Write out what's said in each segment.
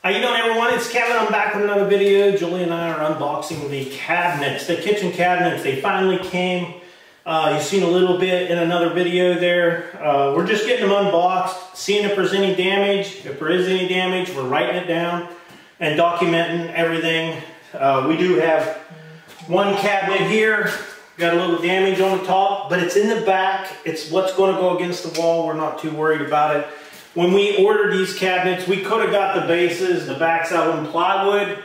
How you doing, everyone? It's Kevin. I'm back with another video. Julie and I are unboxing the cabinets, the kitchen cabinets. They finally came. You've seen a little bit in another video there. We're just getting them unboxed, seeing if there's any damage. If there is any damage, we're writing it down and documenting everything. We do have one cabinet here. Got a little damage on the top, but it's in the back. It's what's going to go against the wall. We're not too worried about it. When we ordered these cabinets, we could have got the bases, the backs of them, plywood.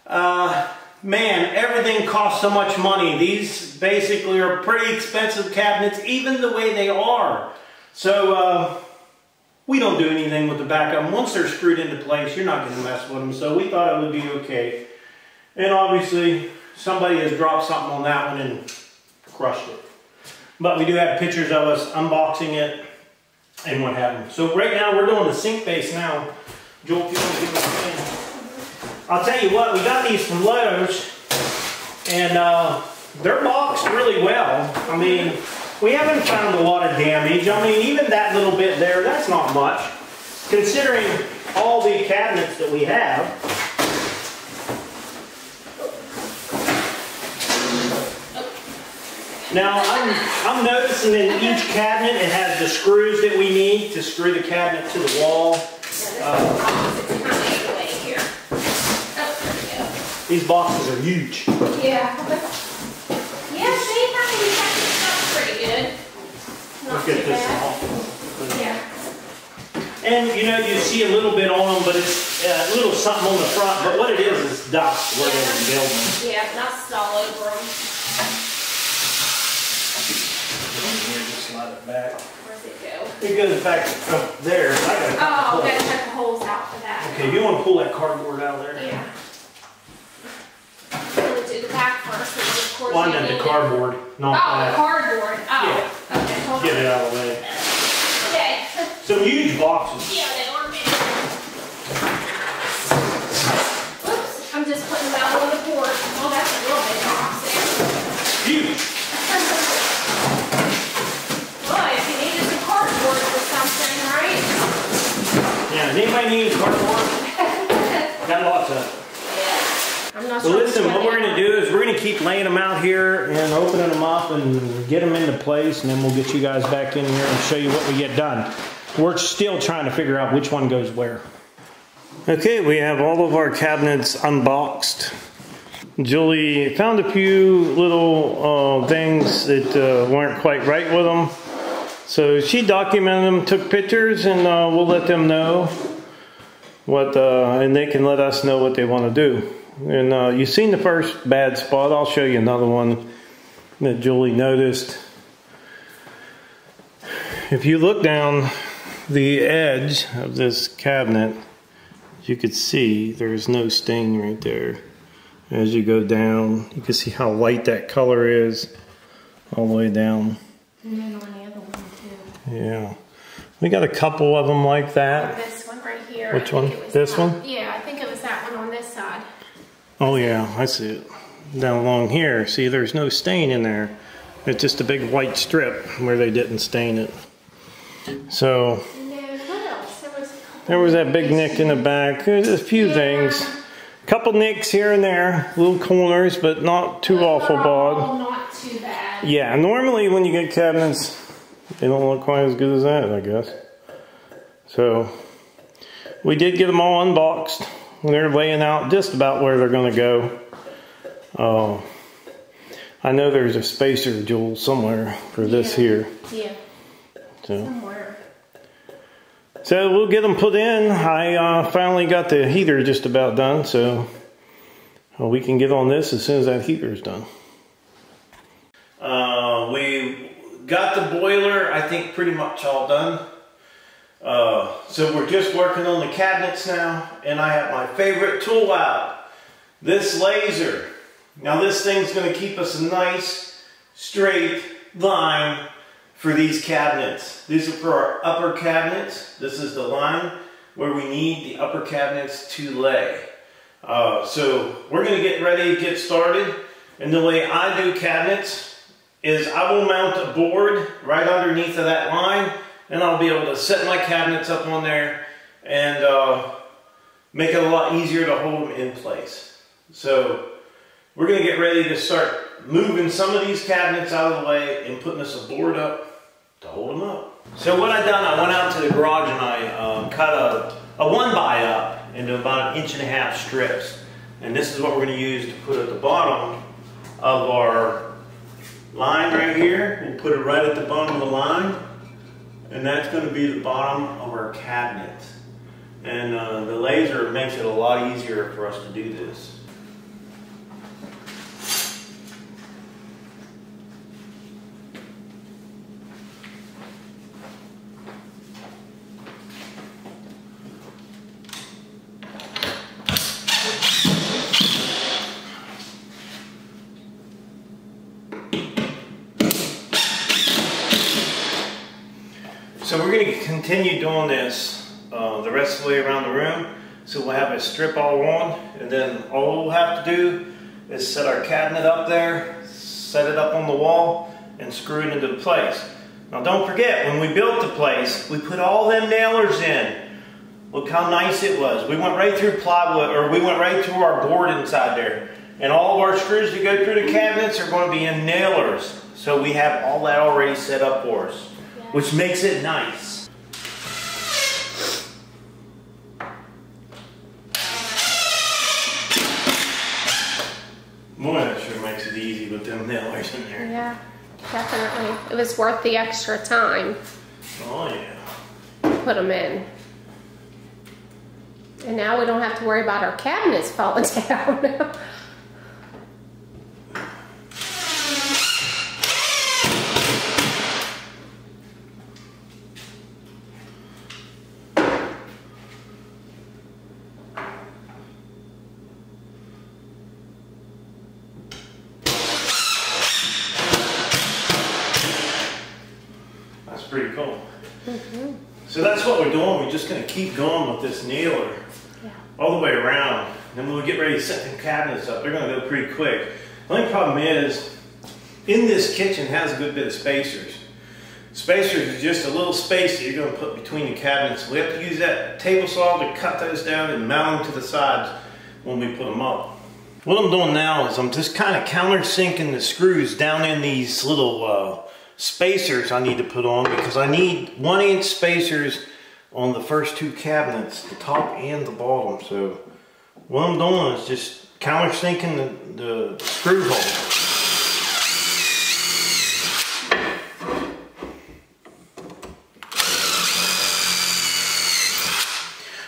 Man, everything costs so much money. These basically are pretty expensive cabinets, even the way they are. So we don't do anything with the back of them. Once they're screwed into place, you're not going to mess with them. So we thought it would be okay. And obviously, somebody has dropped something on that one and crushed it. But we do have pictures of us unboxing it and what happened. So right now we're doing the sink base now. Joel, if you want to give me a thing. I'll tell you what, we got these from Lowe's and they're boxed really well. I mean, we haven't found a lot of damage. I mean, even that little bit there, that's not much. Considering all the cabinets that we have. Now, I'm noticing in each cabinet it has the screws that we need to screw the cabinet to the wall. These boxes are huge. Yeah. Yeah, see, I think that's pretty good. Not Look at this bad. Yeah. And you know, you see a little bit on them, but it's a little something on the front. But what it is dust where they're building. Yeah, dust all over them. Here, just slide it back. Where's it go? It goes back up there. Oh, we gotta cut the holes out for that. Okay, you want to pull that cardboard out of there? Yeah. We'll do the back first, and of course. Well, I meant the cardboard, not that. Oh, cardboard. Oh. Yeah. Okay, hold on. Get it out of the way. Okay. Some huge boxes. Yeah, they are big. Oops, I'm just putting them out on the board. Oh, that's a real big box there. Huge. Well, if you needed some cardboard for something, right? Yeah, does anybody need cardboard? Got lots of it. I'm not Well, sure listen, what we're going to do is we're going to keep laying them out here and opening them up and get them into place, and then we'll get you guys back in here and show you what we get done. We're still trying to figure out which one goes where. Okay, we have all of our cabinets unboxed. Julie found a few little things that weren't quite right with them. So she documented them, took pictures, and we'll let them know what, and they can let us know what they want to do. And you've seen the first bad spot. I'll show you another one that Julie noticed. If you look down the edge of this cabinet, you could see there's no stain right there. As you go down, you can see how light that color is all the way down. And then on the other one too. Yeah. We got a couple of them like that. This one right here. Which one? This one? Yeah, I think it was that one on this side. Oh yeah, I see it. Down along here, see there's no stain in there. It's just a big white strip where they didn't stain it. So, there was that big nick in the back. There's a few things. Couple nicks here and there, little corners, but not too awful bad. Not too bad. Yeah, normally when you get cabinets, they don't look quite as good as that, I guess. So, we did get them all unboxed. They're laying out just about where they're going to go. I know there's a spacer, Joel, somewhere for this here. Yeah. So. Somewhere. So we'll get them put in. I finally got the heater just about done, so we can get on this as soon as that heater is done. We got the boiler, I think, pretty much all done. So we're just working on the cabinets now, and I have my favorite tool out, this laser. Now this thing's going to keep us a nice straight line for these cabinets. These are for our upper cabinets. This is the line where we need the upper cabinets to lay. So we're going to get ready to get started, and the way I do cabinets is I will mount a board right underneath of that line, and I'll be able to set my cabinets up on there and make it a lot easier to hold them in place. So we're going to get ready to start moving some of these cabinets out of the way and putting us a board up to hold them up. So what I done, I went out to the garage and I cut a 1x up into about 1.5 inch strips. And this is what we're going to use to put at the bottom of our line right here. We'll put it right at the bottom of the line. And that's going to be the bottom of our cabinet. And the laser makes it a lot easier for us to do this. So we're going to continue doing this the rest of the way around the room. So we'll have a strip all on, and then all we'll have to do is set our cabinet up there, set it up on the wall, and screw it into place. Now don't forget, when we built the place, we put all them nailers in. Look how nice it was. We went right through plywood, or we went right through our board inside there. And all of our screws that go through the cabinets are going to be in nailers. So we have all that already set up for us, which makes it nice. Boy, that sure makes it easy with them nailers in there. Yeah, definitely. It was worth the extra time. Oh yeah. Put them in. And now we don't have to worry about our cabinets falling down. Pretty cool. So that's what we're doing. We're just going to keep going with this nailer all the way around. And when we get ready to set the cabinets up, they're going to go pretty quick. The only problem is, in this kitchen has a good bit of spacers. Spacers is just a little space that you're going to put between the cabinets. We have to use that table saw to cut those down and mount them to the sides when we put them up. What I'm doing now is I'm just kind of countersinking the screws down in these little spacers I need to put on, because I need 1-inch spacers on the first 2 cabinets, the top and the bottom. So what I'm doing is just countersinking the screw hole.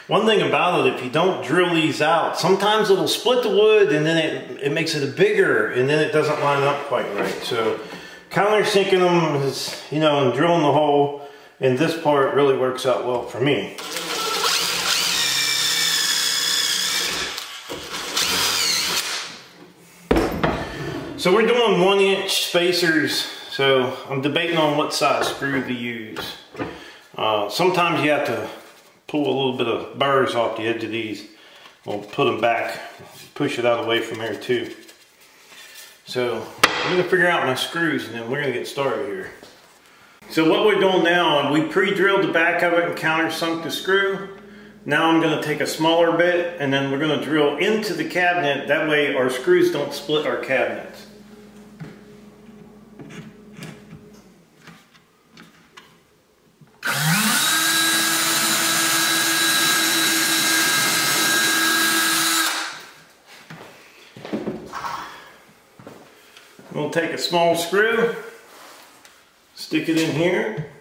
One thing about it, if you don't drill these out, sometimes it'll split the wood and then it makes it bigger and then it doesn't line up quite right. So countersinking them is, you know, and drilling the hole in this part really works out well for me. So we're doing 1-inch spacers, so I'm debating on what size screw to use. Sometimes you have to pull a little bit of burrs off the edge of these. We'll put them back, push it out of the way from here too. So I'm going to figure out my screws and then we're going to get started here. So what we're doing now, we pre-drilled the back of it and countersunk the screw. Now I'm going to take a smaller bit and then we're going to drill into the cabinet. That way our screws don't split our cabinets. We'll take a small screw, stick it in here.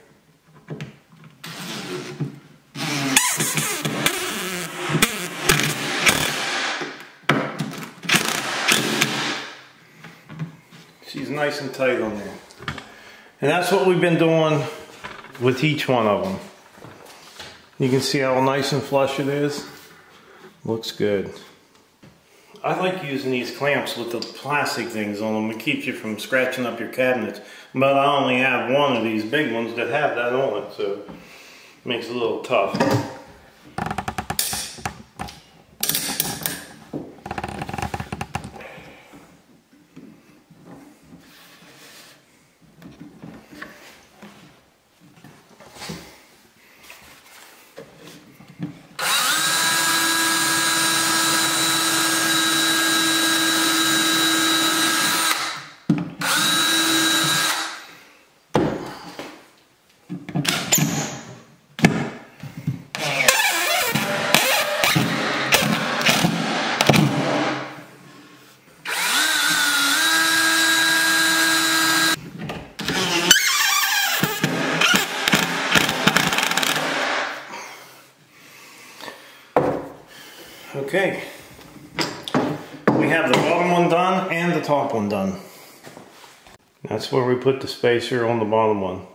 She's nice and tight on there. And that's what we've been doing with each one of them. You can see how nice and flush it is. Looks good. I like using these clamps with the plastic things on them. It keeps you from scratching up your cabinets. But I only have one of these big ones that have that on it, so it makes it a little tough. Okay. We have the bottom one done and the top one done. That's where we put the spacer on the bottom one.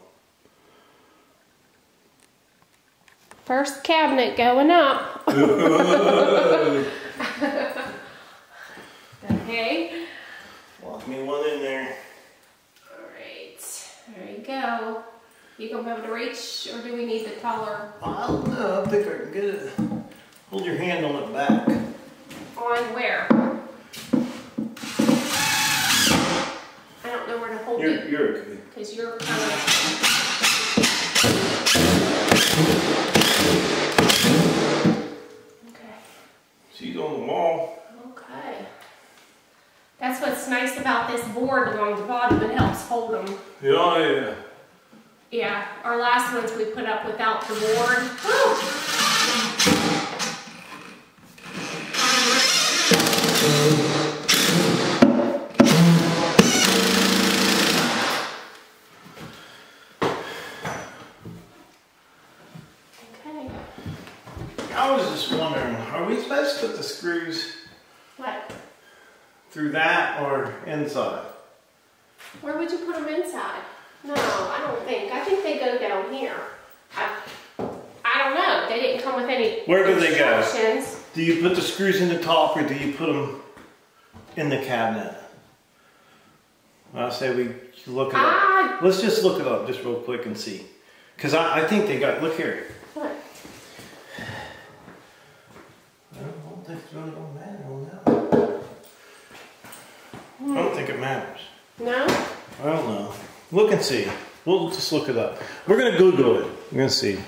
First cabinet going up. Okay. Walk me one in there. Alright. There you go. You gonna be able to reach, or do we need the taller? I don't know. I think I can get it. Hold your hand on it back. On where? I don't know where to hold it. You're okay. Because you're kind of... Okay. She's on the wall. Okay. That's what's nice about this board along the bottom. It helps hold them. Yeah. Yeah, our last ones we put up without the board. Woo! Okay. I was just wondering, are we supposed to put the screws What? through that or inside? Where would you put them inside? No, I don't think. I think they go down here. I don't know. They didn't come with any Where do they go? instructions. Do you put the screws in the top or do you put them in the cabinet? I say we look it up. Let's just look it up just real quick and see. Because I think they got, look here. What? I don't think it's really going to matter on that. I don't think it matters. No? I don't know. Look and see. We'll just look it up. We're going to Google it. We're going to see.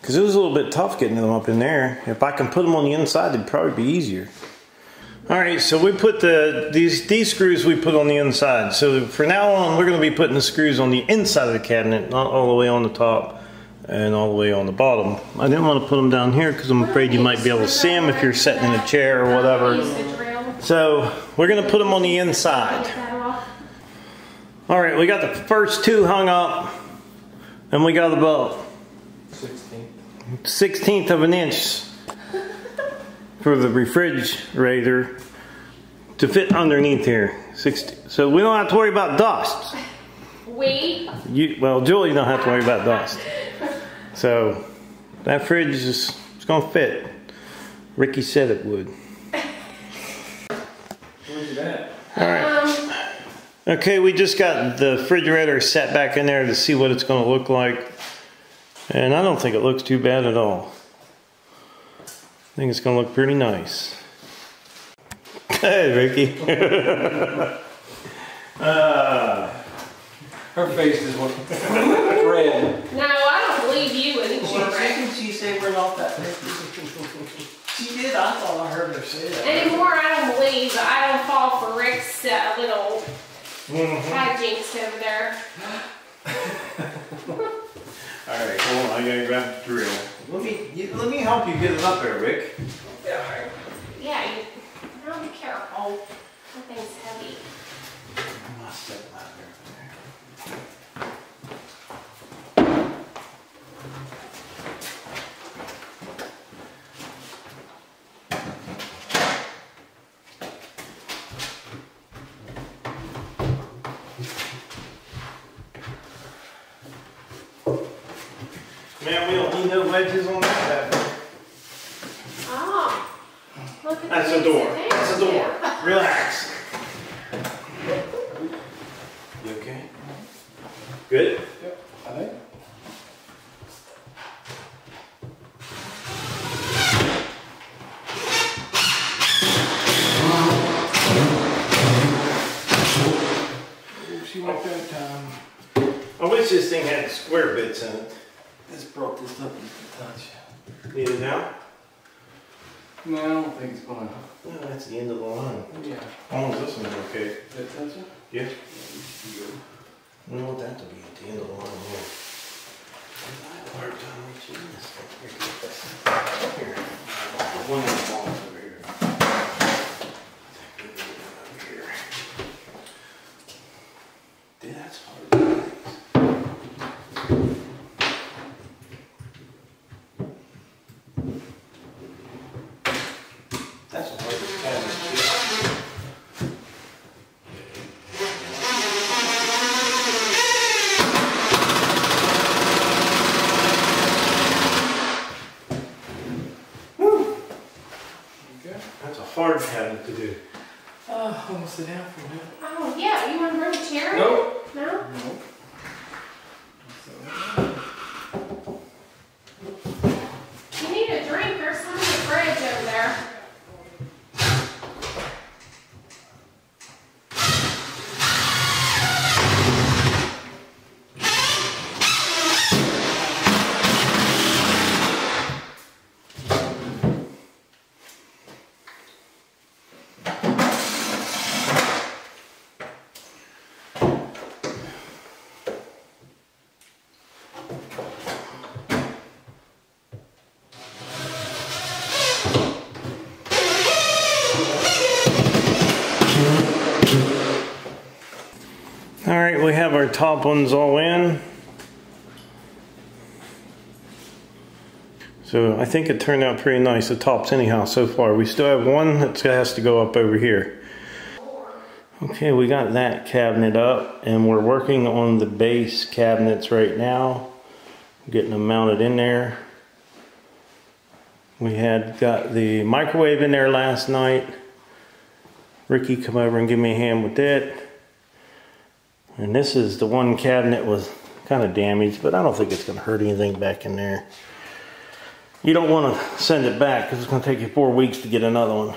Because it was a little bit tough getting them up in there. If I can put them on the inside, it'd probably be easier. Alright, so we put these screws we put on the inside. So for now on, we're going to be putting the screws on the inside of the cabinet, not all the way on the top and all the way on the bottom. I didn't want to put them down here because I'm afraid you might be able to see them if you're sitting in a chair or whatever. So we're going to put them on the inside. Alright, we got the first two hung up, and we got about 16th of an inch for the refrigerator to fit underneath here. 60. So we don't have to worry about dust. Well, Julie don't have to worry about dust. So that fridge is going to fit. Ricky said it would. Where's it at? Alright. Okay, we just got the refrigerator set back in there to see what it's going to look like. And I don't think it looks too bad at all. I think it's going to look pretty nice. Hey, Ricky. Her face is one red. No, I don't believe you anymore. Didn't she say we're not that Ricky? She did. I thought I heard her say that. Anymore, I don't believe. I don't fall for Rick's little hijinks over there. Alright, hold on. I gotta grab the drill. Let me help you get it up there, Rick. Yeah, now be careful. That thing's heavy. I must step out there. Man, we don't need no wedges on that. Oh, look at That's a door. That's a door. Relax. You okay? Good? Yep, I think. She went that time. I wish this thing had square bits in it. This brought this up a touch. Need it now? No, I don't think it's gonna. No, that's the end of the line. Yeah. As long as this one's okay. That touch it? Yeah. Yeah, you should be good. I don't want that to be at the end of the line here. I have a hard time reaching this thing. Here. One more ball over here. Over here. Dude, that's hard. That's a hard cabinet to do. I'm gonna sit down for a minute. Oh, yeah. You want to bring a chair? Nope. No? Nope. You need a drink. There's some in the fridge over there. All right, we have our top ones all in. So I think it turned out pretty nice, the tops anyhow so far. We still have one that has to go up over here. Okay, we got that cabinet up and we're working on the base cabinets right now. Getting them mounted in there. We had got the microwave in there last night. Ricky come over and give me a hand with it. And this is the one cabinet was kind of damaged, but I don't think it's going to hurt anything back in there. You don't want to send it back because it's going to take you 4 weeks to get another one.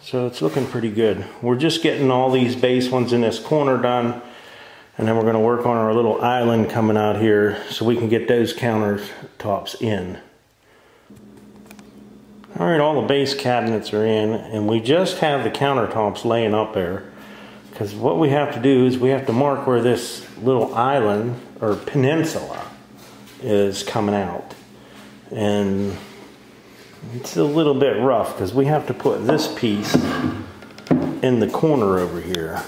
So it's looking pretty good. We're just getting all these base ones in this corner done. And then we're going to work on our little island coming out here so we can get those countertops in. Alright, all the base cabinets are in and we just have the countertops laying up there. Because what we have to do is we have to mark where this little island or peninsula is coming out. And it's a little bit rough because we have to put this piece in the corner over here.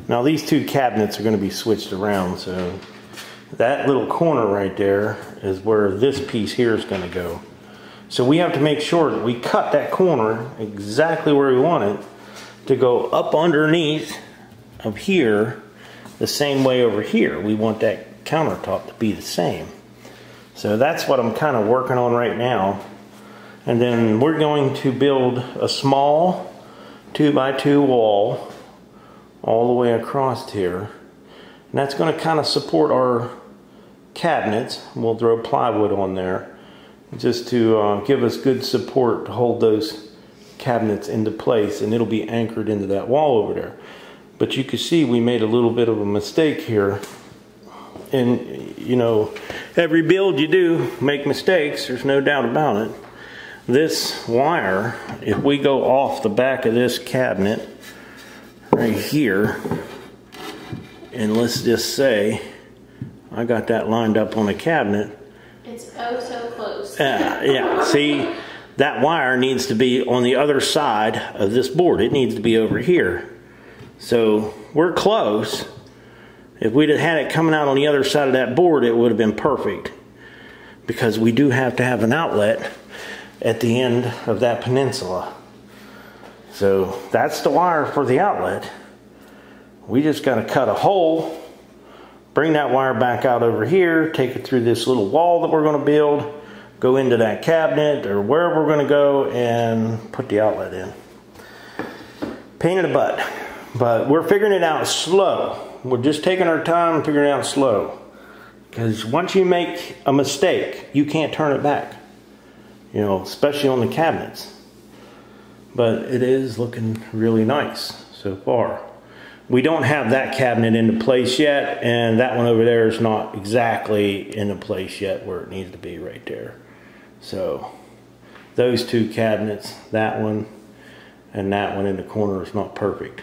Now these two cabinets are going to be switched around, so that little corner right there is where this piece here is going to go. So we have to make sure that we cut that corner exactly where we want it to go up underneath of here the same way over here. We want that countertop to be the same. So that's what I'm kind of working on right now. And then we're going to build a small 2x2 wall all the way across here. And that's going to kind of support our cabinets. We'll throw plywood on there just to give us good support to hold those cabinets into place, and it'll be anchored into that wall over there. But you can see we made a little bit of a mistake here. And you know, every build you do make mistakes, there's no doubt about it. This wire, if we go off the back of this cabinet right here, and let's just say I got that lined up on the cabinet. It's oh so close. Yeah, see, that wire needs to be on the other side of this board. It needs to be over here. So we're close. If we'd have had it coming out on the other side of that board, it would have been perfect. Because we do have to have an outlet at the end of that peninsula. So that's the wire for the outlet. We just got to cut a hole, bring that wire back out over here, take it through this little wall that we're going to build, go into that cabinet or wherever we're going to go and put the outlet in. Pain in the butt, but we're figuring it out slow. We're just taking our time and figuring it out slow. Because once you make a mistake, you can't turn it back. You know, especially on the cabinets. But it is looking really nice so far. We don't have that cabinet into place yet, and that one over there is not exactly into place yet where it needs to be right there. So those two cabinets, that one and that one in the corner, is not perfect.